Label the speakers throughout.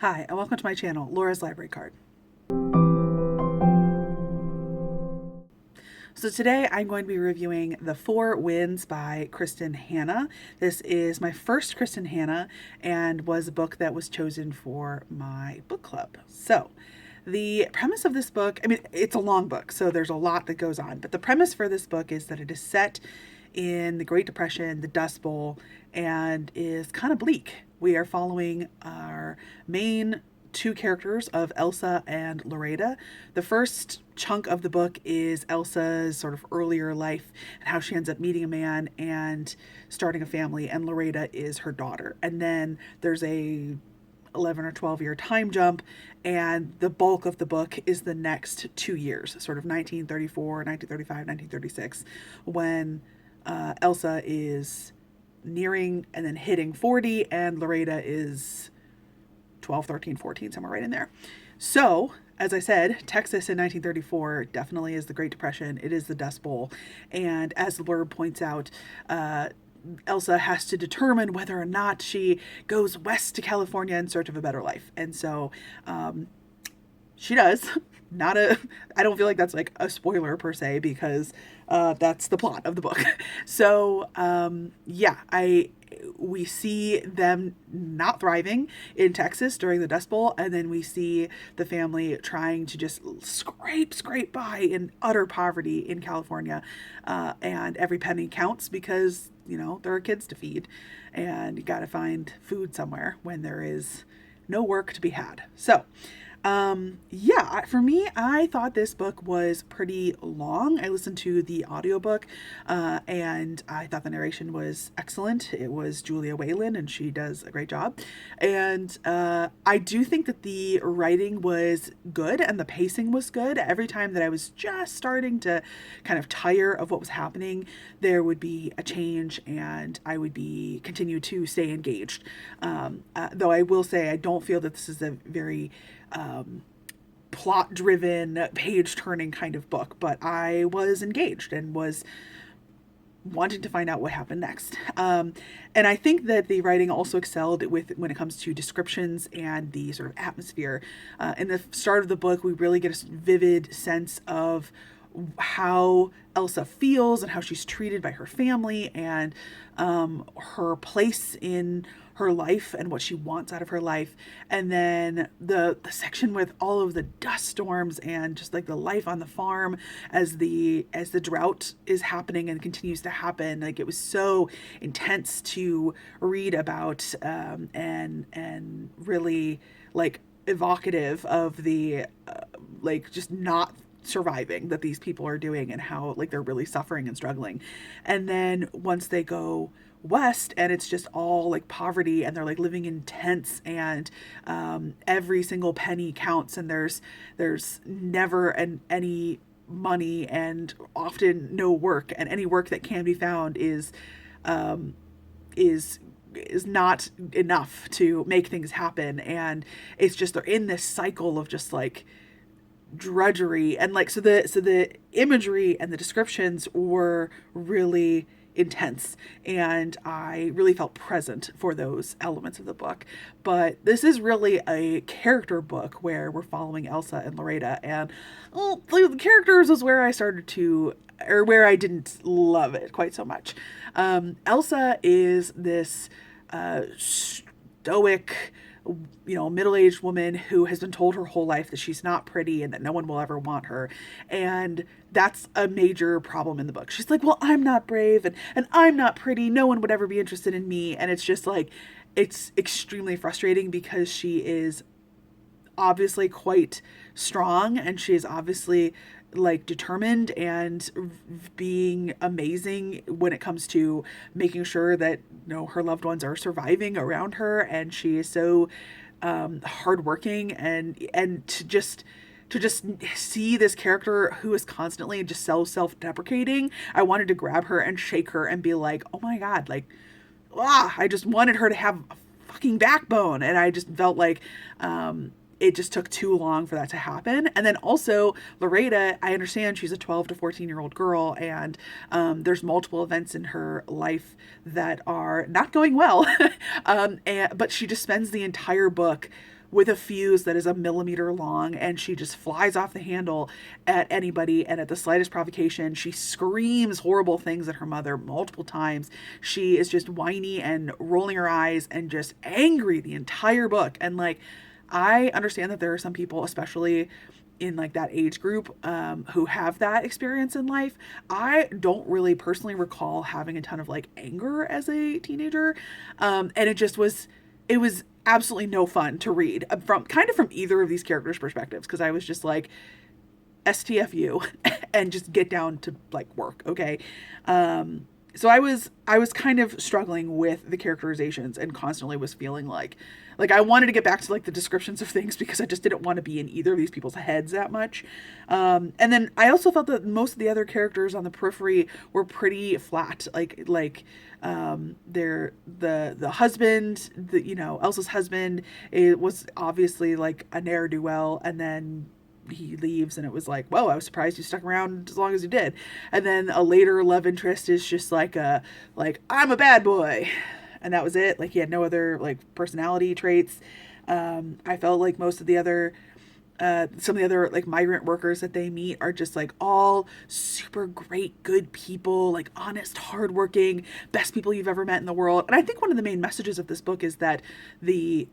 Speaker 1: Hi, and welcome to my channel, Laura's Library Card. So today I'm going to be reviewing The Four Winds by Kristin Hannah. This is my first Kristin Hannah and was a book that was chosen for my book club. So the premise of this book, it's a long book, so there's a lot that goes on, but the premise for this book is that it is set in the Great Depression, the Dust Bowl, and is kind of bleak. We are following our main two characters of Elsa and Loretta. The first chunk of the book is Elsa's sort of earlier life and how she ends up meeting a man and starting a family, and Loretta is her daughter. And then there's a 11 or 12 year time jump, and the bulk of the book is the next 2 years, sort of 1934, 1935, 1936, when Elsa is nearing and then hitting 40, and Loretta is 12, 13, 14, somewhere right in there. So, as I said, Texas in 1934 definitely is the Great Depression. It is the Dust Bowl. And as the blurb points out, Elsa has to determine whether or not she goes west to California in search of a better life. And so she does. I don't feel like that's like a spoiler per se, because that's the plot of the book. So we see them not thriving in Texas during the Dust Bowl, and then we see the family trying to just scrape by in utter poverty in California, and every penny counts because there are kids to feed, and you got to find food somewhere when there is no work to be had. So for me, I thought this book was pretty long. I listened to the audiobook, and I thought the narration was excellent. It was Julia Whalen, and she does a great job. And I do think that the writing was good and the pacing was good. Every time that I was just starting to kind of tire of what was happening, there would be a change, and I would continue to stay engaged. Though I will say I don't feel that this is a very plot-driven, page-turning kind of book, but I was engaged and was wanting to find out what happened next. And I think that the writing also excelled when it comes to descriptions and the sort of atmosphere. In the start of the book, we really get a vivid sense of how Elsa feels and how she's treated by her family, and her place in her life and what she wants out of her life. And then the section with all of the dust storms and just like the life on the farm as the drought is happening and continues to happen. Like, it was so intense to read about, and really like evocative of the just not surviving that these people are doing, and how like they're really suffering and struggling. And then once they go west, and it's just all like poverty, and they're like living in tents, and every single penny counts, and there's never any money, and often no work, and any work that can be found is not enough to make things happen. And it's just, they're in this cycle of just like drudgery, and like so the imagery and the descriptions were really intense, and I really felt present for those elements of the book. But this is really a character book where we're following Elsa and Loretta, and the characters was where where I didn't love it quite so much. Elsa is this stoic, middle-aged woman who has been told her whole life that she's not pretty and that no one will ever want her. And that's a major problem in the book. She's like, well, I'm not brave, and I'm not pretty. No one would ever be interested in me. And it's just like, it's extremely frustrating, because she is obviously quite strong, and she is obviously like determined and being amazing when it comes to making sure that her loved ones are surviving around her, and she is so hardworking, and to just see this character who is constantly just so self-deprecating, I wanted to grab her and shake her and be like, oh my god, like, I just wanted her to have a fucking backbone. And I just felt like it just took too long for that to happen. And then also Loretta, I understand she's a 12 to 14-year-old girl, and there's multiple events in her life that are not going well. But she just spends the entire book with a fuse that is a millimeter long, and she just flies off the handle at anybody, and at the slightest provocation she screams horrible things at her mother multiple times. She is just whiny and rolling her eyes and just angry the entire book. And like, I understand that there are some people, especially in like that age group, who have that experience in life. I don't really personally recall having a ton of like anger as a teenager, and it was absolutely no fun to read from either of these characters' perspectives, because I was just like, STFU and just get down to like work, okay? So I was kind of struggling with the characterizations and constantly was feeling like I wanted to get back to like the descriptions of things, because I just didn't want to be in either of these people's heads that much. And then I also felt that most of the other characters on the periphery were pretty flat. They're the husband, Elsa's husband, it was obviously like a ne'er-do-well, and then he leaves, and it was like, whoa, I was surprised you stuck around as long as you did. And then a later love interest is just like I'm a bad boy, and that was it. Like, he had no other like personality traits. I felt like most of the other some of the other like migrant workers that they meet are just like all super great, good people, like honest, hardworking, best people you've ever met in the world. And I think one of the main messages of this book is that the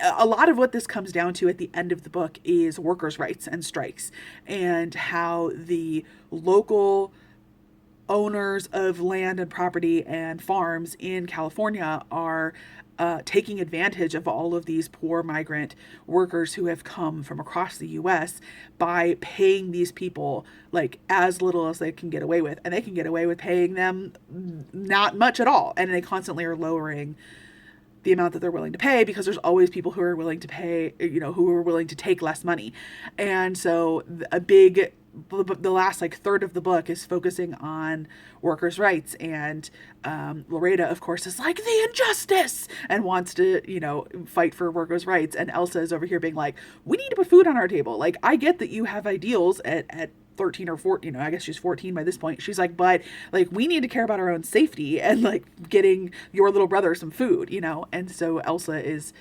Speaker 1: a lot of what this comes down to at the end of the book is workers' rights and strikes, and how the local owners of land and property and farms in California are taking advantage of all of these poor migrant workers who have come from across the U.S. by paying these people like as little as they can get away with. And they can get away with paying them not much at all. And they constantly are lowering the amount that they're willing to pay, because there's always people who are willing to pay, who are willing to take less money. And so the last like third of the book is focusing on workers' rights, and Loretta, of course, is like, the injustice, and wants to fight for workers' rights, and Elsa is over here being like, we need to put food on our table. Like, I get that you have ideals at 13 or 14, I guess she's 14 by this point. She's like, but like, we need to care about our own safety and like getting your little brother some food, And so Elsa is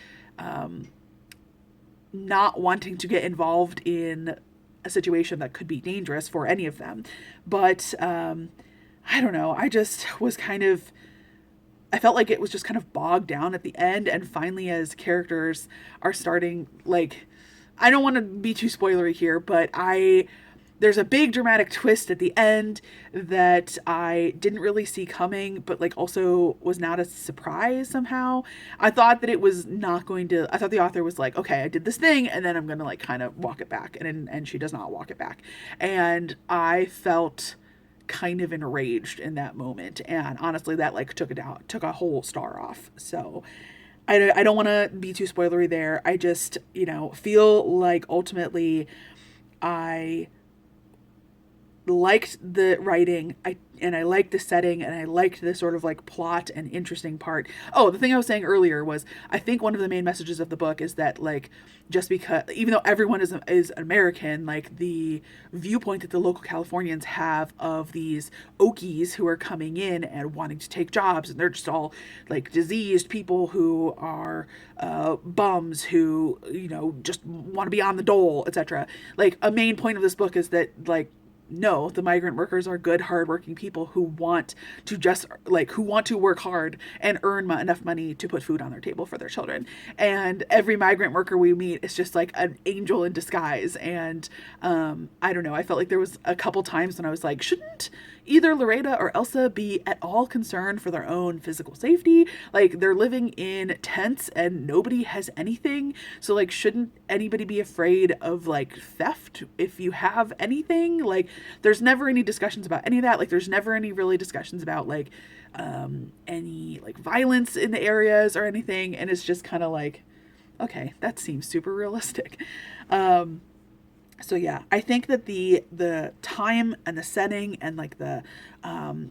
Speaker 1: not wanting to get involved in a situation that could be dangerous for any of them. But I don't know. I just was I felt like it was just kind of bogged down at the end. And finally, as characters are starting, like, I don't want to be too spoilery here, but there's a big dramatic twist at the end that I didn't really see coming, but like also was not a surprise somehow. I thought that it was not going to, I thought the author was like, okay, I did this thing and then I'm going to like kind of walk it back. And she does not walk it back. And I felt kind of enraged in that moment. And honestly, that like took a whole star off. So I don't want to be too spoilery there. I just, feel like ultimately I liked the writing, I liked the setting, and I liked the sort of like plot and interesting part. Oh, the thing I was saying earlier was, I think one of the main messages of the book is that like, just because, even though everyone is American, like the viewpoint that the local Californians have of these Okies who are coming in and wanting to take jobs, and they're just all like diseased people who are bums who just want to be on the dole, etc. Like, a main point of this book is that like, no, the migrant workers are good, hardworking people who want to work hard and earn enough money to put food on their table for their children. And every migrant worker we meet is just like an angel in disguise. And I don't know, I felt like there was a couple times when I was like, shouldn't either Loretta or Elsa be at all concerned for their own physical safety? Like, they're living in tents and nobody has anything. So like, shouldn't anybody be afraid of like theft if you have anything? Like, there's never any discussions about any of that. Like, there's never any really discussions about like any like violence in the areas or anything. And it's just kind of like, okay, that seems super realistic. So yeah, I think that the time and the setting and like the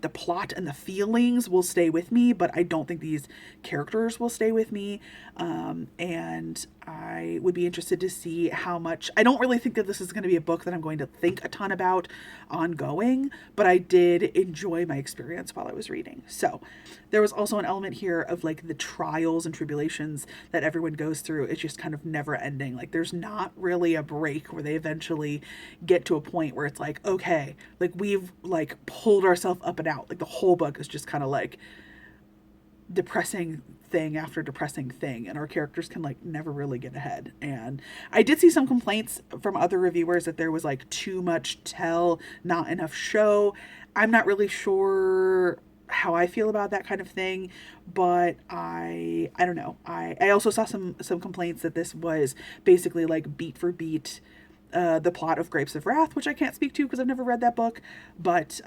Speaker 1: the plot and the feelings will stay with me, but I don't think these characters will stay with me. And I would be interested to see how much. I don't really think that this is going to be a book that I'm going to think a ton about ongoing, but I did enjoy my experience while I was reading. So there was also an element here of like the trials and tribulations that everyone goes through. It's just kind of never ending. Like there's not really a break where they eventually get to a point where it's like, okay, like we've like pulled ourselves up and out. Like the whole book is just kind of like depressing thing after depressing thing, and our characters can like never really get ahead. And I did see some complaints from other reviewers that there was like too much tell, not enough show. I'm not really sure how I feel about that kind of thing, but I don't know. I also saw some complaints that this was basically like beat for beat the plot of Grapes of Wrath, which I can't speak to because I've never read that book, but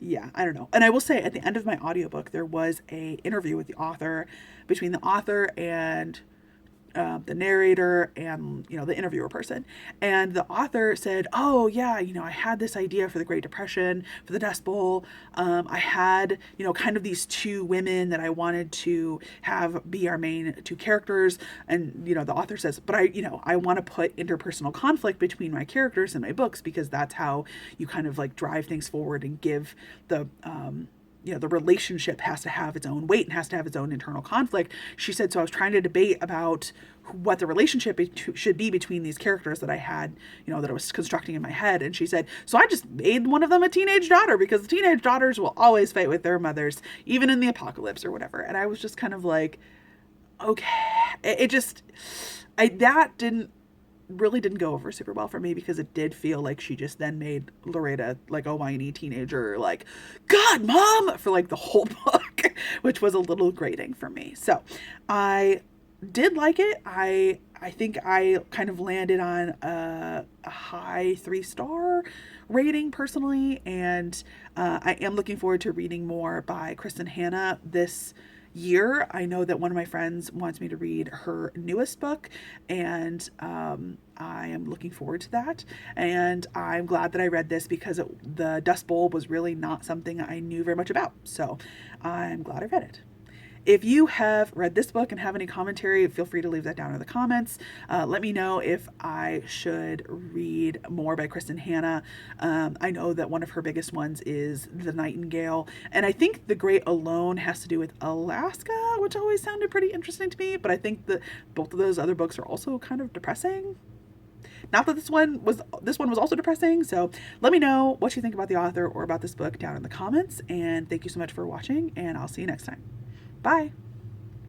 Speaker 1: yeah, I don't know. And I will say at the end of my audiobook, there was a interview with the author, between the author and the narrator and, you know, the interviewer person. And the author said, oh yeah, you know, I had this idea for the Great Depression, for the Dust Bowl. I had, you know, kind of these two women that I wanted to have be our main two characters. And, you know, the author says, but I want to put interpersonal conflict between my characters in my books, because that's how you kind of like drive things forward and give the, the relationship has to have its own weight and has to have its own internal conflict. She said, so I was trying to debate about what the relationship should be between these characters that I had, that I was constructing in my head. And she said, so I just made one of them a teenage daughter, because the teenage daughters will always fight with their mothers, even in the apocalypse or whatever. And I was just kind of like, okay, that didn't go over super well for me, because it did feel like she just then made Loretta like a whiny teenager, like, God, Mom, for like the whole book, which was a little grating for me. So I did like it. I think I kind of landed on a high 3-star rating personally, and I am looking forward to reading more by Kristin Hannah this year. I know that one of my friends wants me to read her newest book, and I am looking forward to that. And I'm glad that I read this, because the Dust Bowl was really not something I knew very much about. So I'm glad I read it. If you have read this book and have any commentary, feel free to leave that down in the comments. Let me know if I should read more by Kristin Hannah. I know that one of her biggest ones is The Nightingale, and I think The Great Alone has to do with Alaska, which always sounded pretty interesting to me, but I think that both of those other books are also kind of depressing. Not that this one was also depressing, so let me know what you think about the author or about this book down in the comments, and thank you so much for watching, and I'll see you next time. Bye.